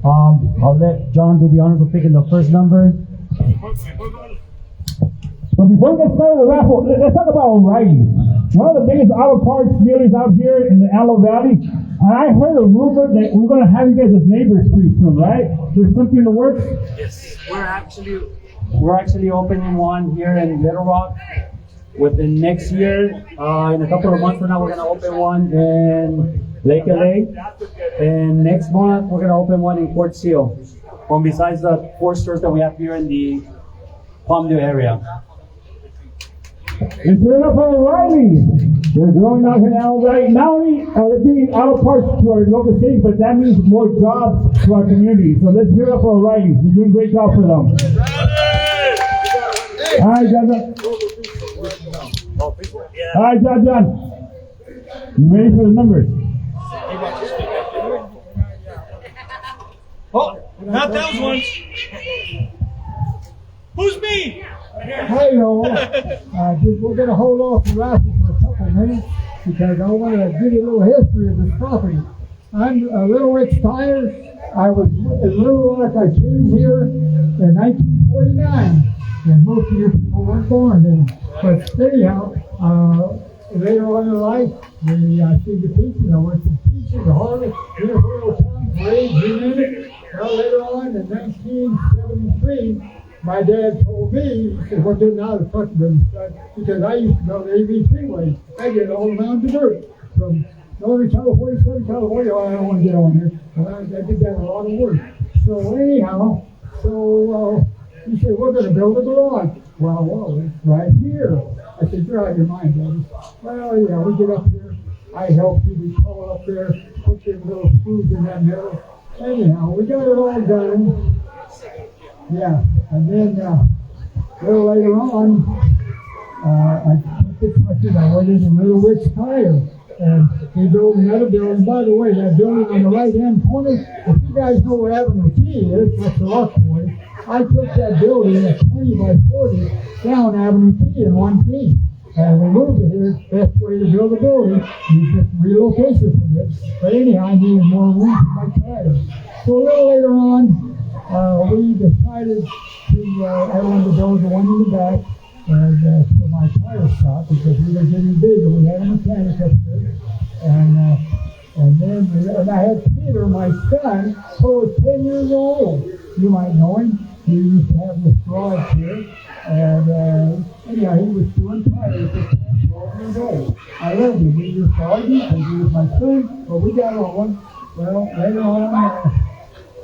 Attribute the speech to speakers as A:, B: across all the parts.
A: I'll let John do the honors of picking the first number.
B: But before we get started with the raffle, let's talk about O'Reilly. One of the biggest auto parts dealers out here in the Antelope Valley. And I heard a rumor that we're going to have you guys as neighbors pretty soon, right? There's something in the works?
A: Yes, we're actually opening one here in Littlerock. Within next year, in a couple of months from now, we're going to open one in Lake LA. And next month, we're going to open one in Port Seal. Besides the 4 stores that we have here in the Palmdale area.
B: And turn up for O'Reilly. They're growing out here now, right? Not only are they bringing auto parts to our local city, but that means more jobs to our community. So let's hear up for O'Reilly. You're doing a great job for them. All right, John. All right, John. You ready for the numbers?
C: Oh, not those ones. Who's me?
B: Hey, y'all. We're going to hold off the raffle for a couple minutes because I want to give you a little history of this property. I'm Littlerock Tires. I was in Littlerock. I came here in 1949, and most of your people weren't born then. But anyhow, later on in life, I see the teaching. I went to teaching, the harvest, Universal Town, Parade, you name it. Well, later on in 1973, my dad told me, he said, we're getting out of the truck business, because I used to go to the AV freeway. I get all around the dirt from Northern California, Southern California. Oh, I don't want to get on here. I did that a lot of work. So anyhow, he said, we're going to build a garage. Well, it's right here. I said, you're out of your mind, Daddy. Well, yeah, we get up here. I help you. We call up there, put your little screws in that middle. Anyhow, we got it all done. Yeah, and then a little later on, I took my kid, I went into Littlerock Tire, and we built another building. By the way, that building on the right-hand corner, if you guys know where Avenue T is, that's the rock point. I took that building at 20 by 40 down Avenue T in one piece. And we moved it here. Best way to build a building, you get relocation from it. But anyhow, I needed more room for my tires. So a little later on, we decided to, I wanted to build the one in the back for my tire shop because we were getting bigger. We had a mechanic up there. And I had Peter, my son, who was 10 years old. You might know him. He used to have this garage here. And anyhow, he was doing tires at 12 years old. I loved him. We used to argue because he was my son, but we got on. Well, later on,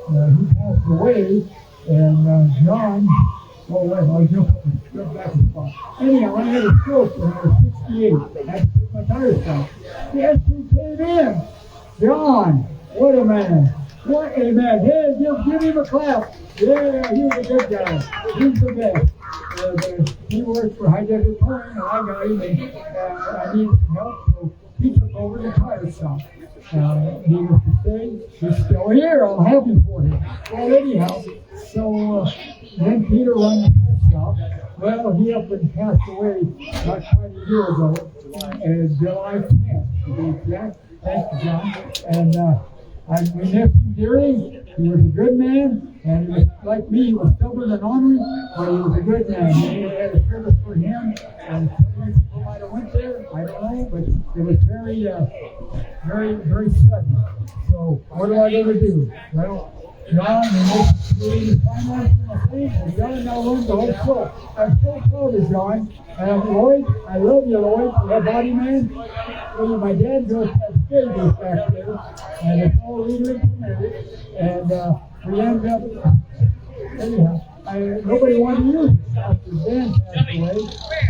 B: he passed away, and John, I'll jump back and forth. Anyhow, I had a stroke when I was 68. I had to put my tires down. Guess who came in? John. What a man. What a man. Hey, give him a clap. Yeah, he was a good guy. He's the best. He worked for High Desert Touring, and I got him, and I needed some help, so he took over the tire shop. Needless to say, he's still here. I'm happy for him. Well, anyhow, so then Peter ran the tire shop. Well, he up and passed away not quite a year ago, July 10th, to be exact. Thank you, John. And my nephew Jerry, he was a good man, and he was like me, he was stubborn and ornery, but he was a good man. He had a service for him, and some people might have went there, I don't know, but it was very, very sudden. So what am I going to do? Well, John, the financial thing, and John now runs the whole show. I'm so proud of John. And Lloyd, I love you, Lloyd, that body man. Well, my dad goes to have stages back there, and it's all legally permitted. And we ended up, anyhow, nobody wanted to use it after Dan passed away,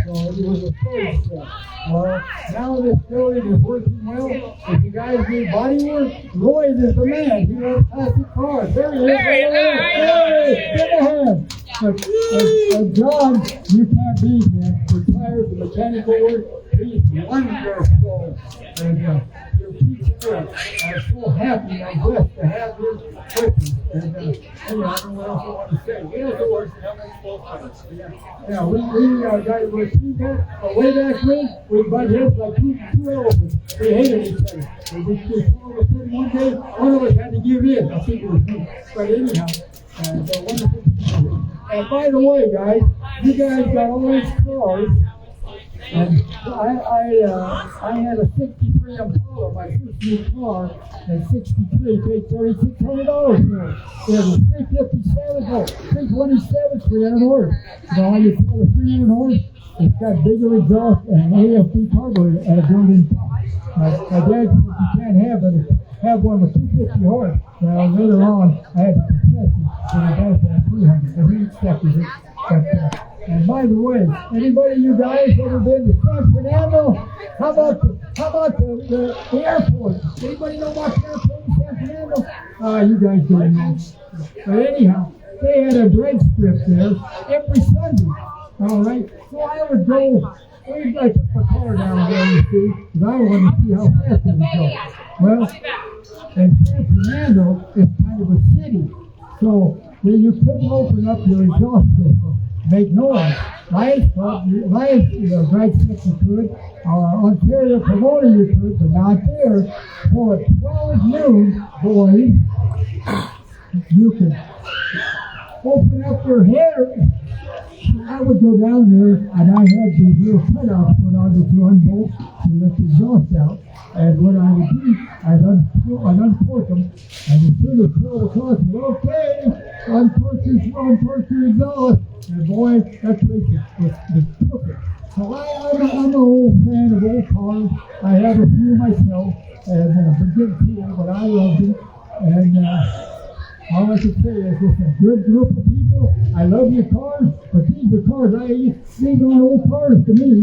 B: so it was a storage set. Well, now this building is working well. If you guys need body work, Lloyd is the man. He loves classic cars. There he is. Hey, give a hand. But John, you can't beat him. Retired from mechanical work. He's wonderful. And your teacher, I'm so happy. I'm blessed to have him with me. And anyway, I don't know what else I want to say. We also work we got way back when, we butt heads like two elephants. We hated each other. They just all of a sudden one day, one of us had to give in. I think it was me. But anyhow, wonderful. And by the way, guys, you guys got all these cars. And I had a 63 Impala, my first new car, and 63 paid $3,600 for it. There's a 357, no, 327, 300 horse. You know how you tell the 300 horse? It's got bigger exhaust and AFP carburetor and a built-in pump. My dad said you can't have one with 250 horse. Well, later on, I had to compress it, and I got it at 300. So he accepted it. And by the way, anybody you guys ever been to San Fernando? How about the airport? Anybody know about the airport in San Fernando? You guys don't know. But anyhow, they had a drag strip there every Sunday. All right, so I would go. I took my car down there, you see, because I wanted to see how fast it would go. Well, in San Fernando, it's kind of a city, so you couldn't open up your exhaust system. Make noise. Lions drag strip you could, Ontario Pomona you could, but not there. So at 12 noon, boys, you could open up your hair. I would go down there, and I had these little cutouts put on the one bolt to let the exhaust out. And what I would do, I'd uncork them, and as soon as 12 o'clock, I said, okay, uncork your exhaust. And boy, that place was perfect. So I'm an old fan of old cars. I have a few myself, and but getting too old, but I love them. And all I can say is it's a good group of people. I love your cars, but these are cars. These aren't old cars to me.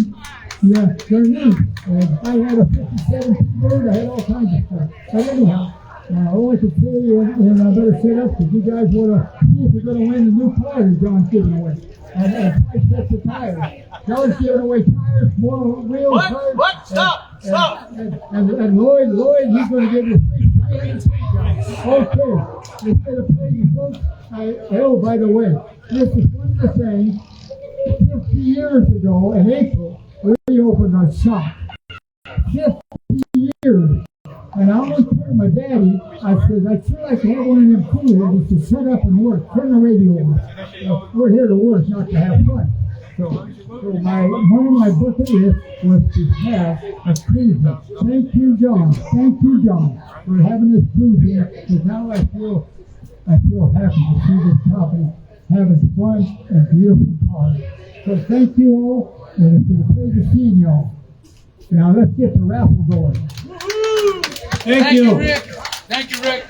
B: Yeah, they're new. And I had a 57 Bird. I had all kinds of stuff. But anyhow, all I can say is, and I better set up because you guys want to see if you're going to win the new car that John's giving away. And price sets of tires. John's giving away tires, more wheels, tires.
C: What? Stop!
B: And Lloyd, he's going to give you free. Okay, instead of playing you folks, oh, by the way, this is one of the things, 50 years ago in April, we opened our shop. 50 years. And I always told my daddy, I said, I'd sure like to have one of them coolers to shut up and work, turn the radio on. We're here to work, not to have fun. So one of my bucket lists was to have a cruise. Thank you, John, for having this cruise here, because now I feel happy to see this company having fun and beautiful cars. So thank you all, and it's been a pleasure seeing you all. Now let's get the raffle going.
C: Thank you, Rick. Thank you, Rick.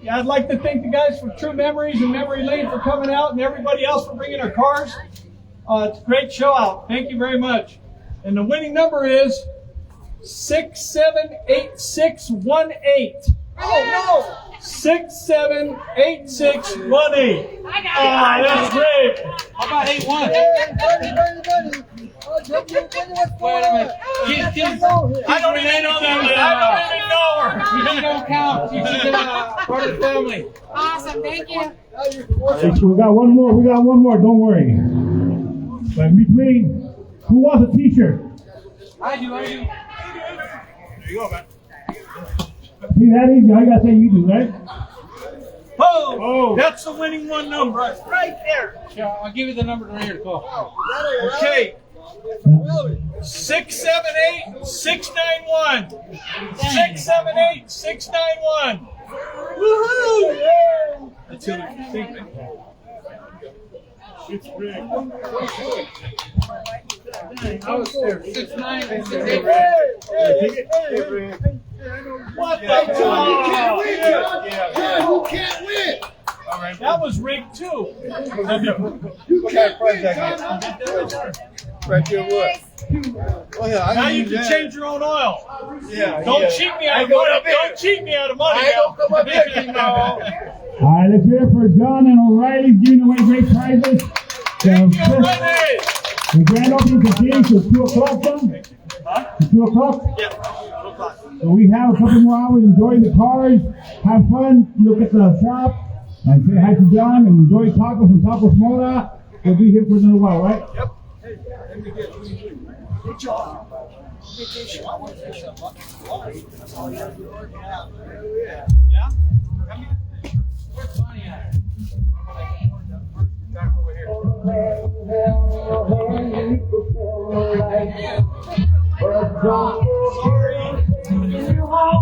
C: Yeah, I'd like to thank the guys from True Memories and Memory Lane for coming out, and everybody else for bringing their cars. It's a great show out. Thank you very much. And the winning number is 678618. Oh no! 678618. Ah, that's great. How about 81? Wait a minute. I don't even know that. I don't even know her. You don't count. She's part of the family.
D: Awesome, thank you.
E: We got one more. Don't worry. But in between, who wants a t-shirt?
C: I do. There you go, man.
E: See that easy? I gotta say you do, right?
C: Oh, that's the winning one number right there.
F: Yeah, I'll give you the number right here to call.
C: Okay. 678-691. 678-691. Woohoo! That's who we think. It's Rick.
F: I was there. 6968.
C: What the
G: You can't win.
C: That was rigged too.
G: You can't win. Right there, what? Oh, yeah,
C: Now you can change your own oil.
G: Yeah.
C: Don't cheat me out of money. Don't cheat me out of money.
G: I don't come up here anymore.
E: All right, let's hear it for John and O'Reilly giving away great prizes.
C: Thank you, O'Reilly.
E: The grand opening continues till 2 o'clock, John?
C: Huh?
E: 2 o'clock?
C: Yeah, 2 o'clock.
E: So we have a couple more hours. Enjoy the cars, have fun, look at the shop, and say hi to John, and enjoy tacos from Tacos Mora. We'll be here for another while, right?
C: Yep. Yeah? Where's Bonnie at? Back over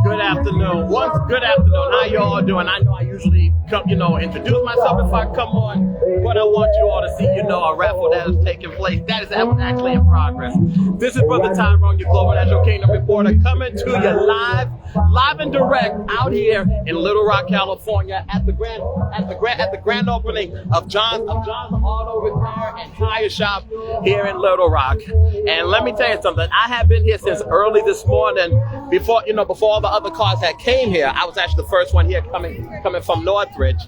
D: Good afternoon. Good afternoon. How you all doing? I know I usually come, introduce myself if I come on, but I want you all to see, a raffle that is taking place. That is actually in progress. This is Brother Tyrone, your Global National Kingdom reporter, coming to you live and direct out here in Little Rock, California, at the grand opening of John's Auto Repair and Tire Shop here in Little Rock. And let me tell you something. I have been here since early this morning. Before all the other cars that came here, I was actually the first one here coming from Northridge.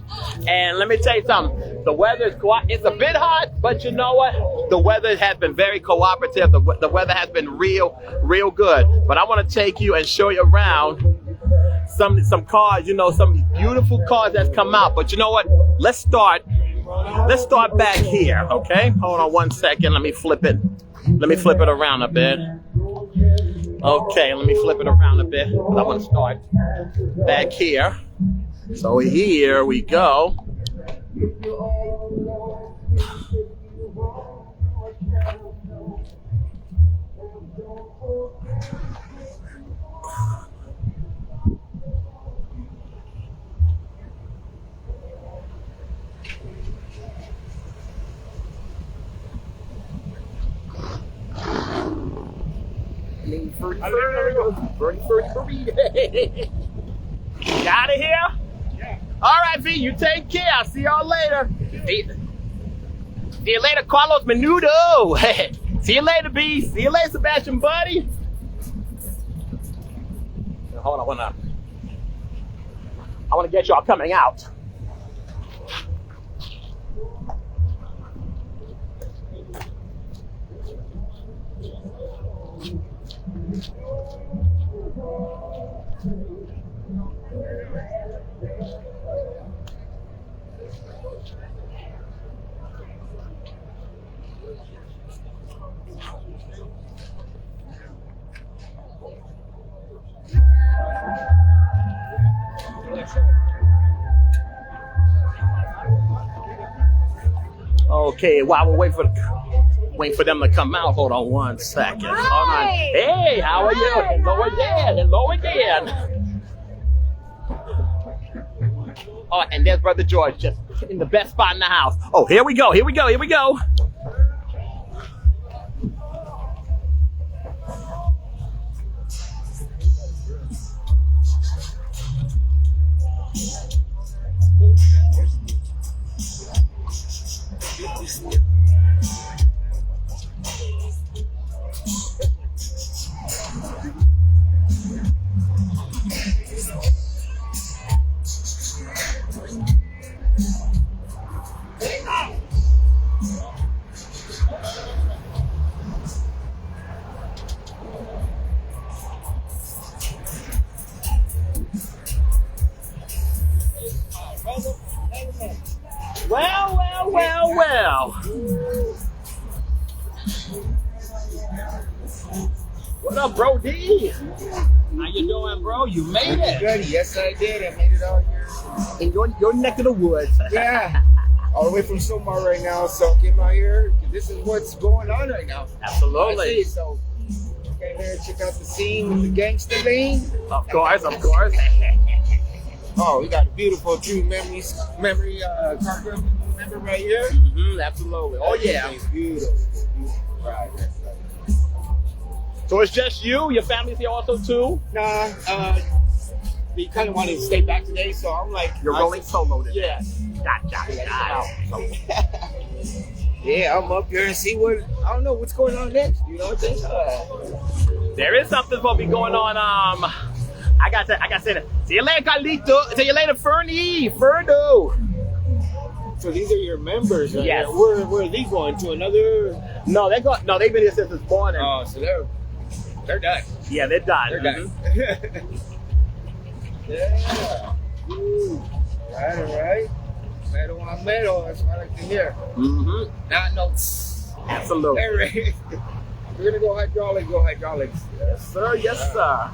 D: And let me tell you something. The weather it's a bit hot, but you know what? The weather has been very cooperative. The weather has been real good. But I want to take you and show you around some cars, some beautiful cars that's come out. But you know what? Let's start back here, okay? Hold on one second. Let me flip it around a bit. Okay, let me flip it around a bit. I want to start back here. So here we go. Got it here? Yeah. All right, V, you take care. I'll see y'all later. See you later, Carlos Menudo. See you later, B. See you later, Sebastian, buddy. Hold on, I want to get y'all coming out. Okay, while we're waiting for them to come out, hold on one second. Hold on. Hey, how are you? Hello again. Oh, and there's Brother George, just in the best spot in the house. Oh, here we go. Well. What up, Bro D? How you doing, bro? You made it.
G: Good. Yes, I did. I made it out here.
D: In your neck of the woods.
G: Yeah. All the way from Somar right now, so I came out here. This is what's going on right now.
D: Absolutely.
G: So came here to check out the scene with the gangster lane.
D: Of course.
G: Oh, we got a beautiful true memory cargo member right here.
D: Absolutely. Oh yeah.
G: It's beautiful. Right.
D: So it's just you? Your family's here also too?
G: Nah. We kind of wanted to stay back today, so I'm like,
D: you're rolling solo today.
G: Yeah.
D: Gotcha.
G: Yeah, I'm up here and see I don't know what's going on next. You know what I'm saying?
D: There is something gonna be going on. I got to say that. See you later, Carlito. See you later, Ferdo.
G: So these are your members. Right?
D: Yes.
G: Where are they going to? Another?
D: No, they've been here since this morning.
G: Oh, so they're done.
D: Yeah, they're done.
G: They're done. Yeah. Ooh. Right. Metal on metal. That's what I like to hear.
D: Mm-hmm.
G: Not notes.
D: Absolutely.
G: All right. We're gonna go hydraulics.
D: Yes, sir. Yes, sir.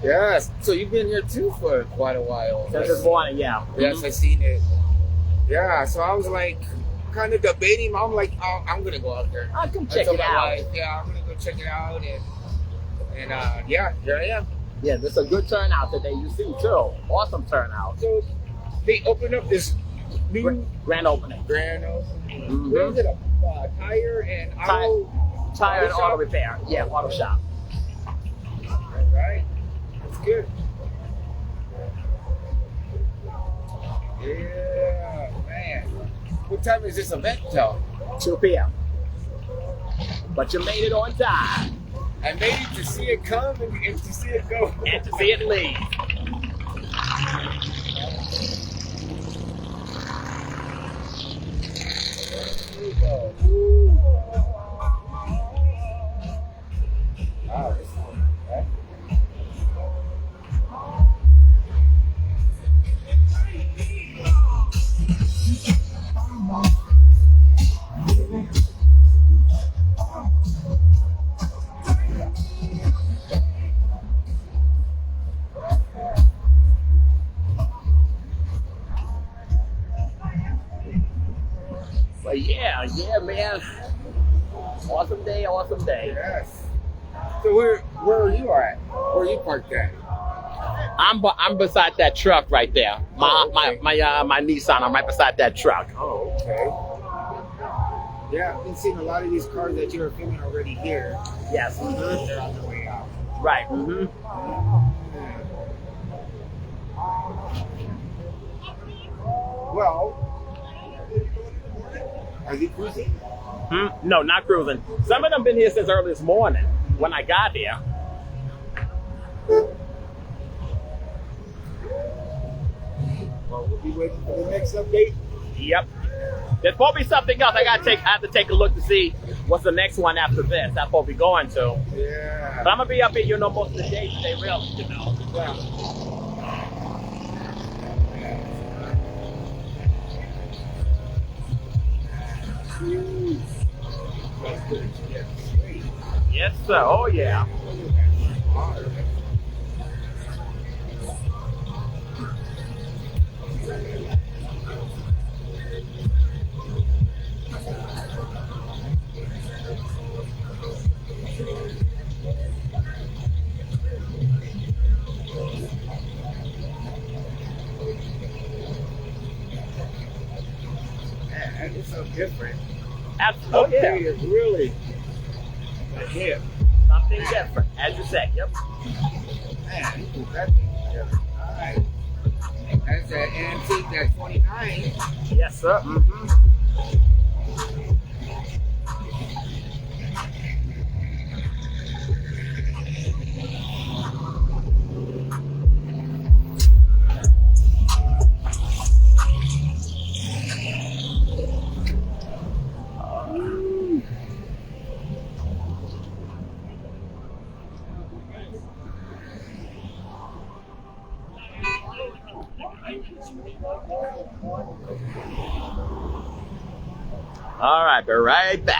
G: Yes. So you've been here too for quite a while.
D: Since this morning, yeah.
G: Yes, I seen it. Yeah. So I was like, kind of debating. I'm like, oh, I'm gonna go out there.
D: I'll come
G: I
D: check
G: told
D: it
G: my
D: out.
G: wife, yeah, I'm gonna go check it out, and yeah, here I am.
D: Yeah, this is a good turnout today. You see, too. Awesome turnout.
G: So they opened up this new
D: Grand opening.
G: grand opening.
D: Mhm.
G: Where is it? A tire and auto.
D: Tire and
G: shop?
D: auto repair. Yeah, auto shop.
G: All right. That's good. Yeah, man. What time is this event till?
D: 2 p.m. But you made it on time.
G: I made it to see it come and to see it go.
D: And to see it leave.
G: Here we go. Woo. Wow, this is okay.
D: But yeah, man. Awesome day, awesome day.
G: Yes. So where are you at? Where are you parked at?
D: I'm beside that truck right there. My
G: okay.
D: my Nissan. I'm right beside that truck.
G: Oh, okay. Yeah, I've been seeing a lot of these cars that you were filming already here.
D: Yes.
G: They're on their way out.
D: Right. Mm-hmm.
G: Well, are they cruising?
D: No, not cruising. Some of them been here since early this morning when I got here.
G: Well, we'll be waiting for the next update.
D: Yep. There's probably something else I have to take a look to see what's the next one after this. That's what we're going to.
G: Yeah.
D: But I'm gonna be up here, most of the day today, really, Yes, sir. Oh, yeah.
G: Man, it's so different.
D: Absolutely.
G: Okay, it's really a hit.
D: Something different, as you say. Yep.
G: Man, you put that thing together. All right. That's that antique, that 29.
D: Yes, sir. Mm-hmm. All right, be right back.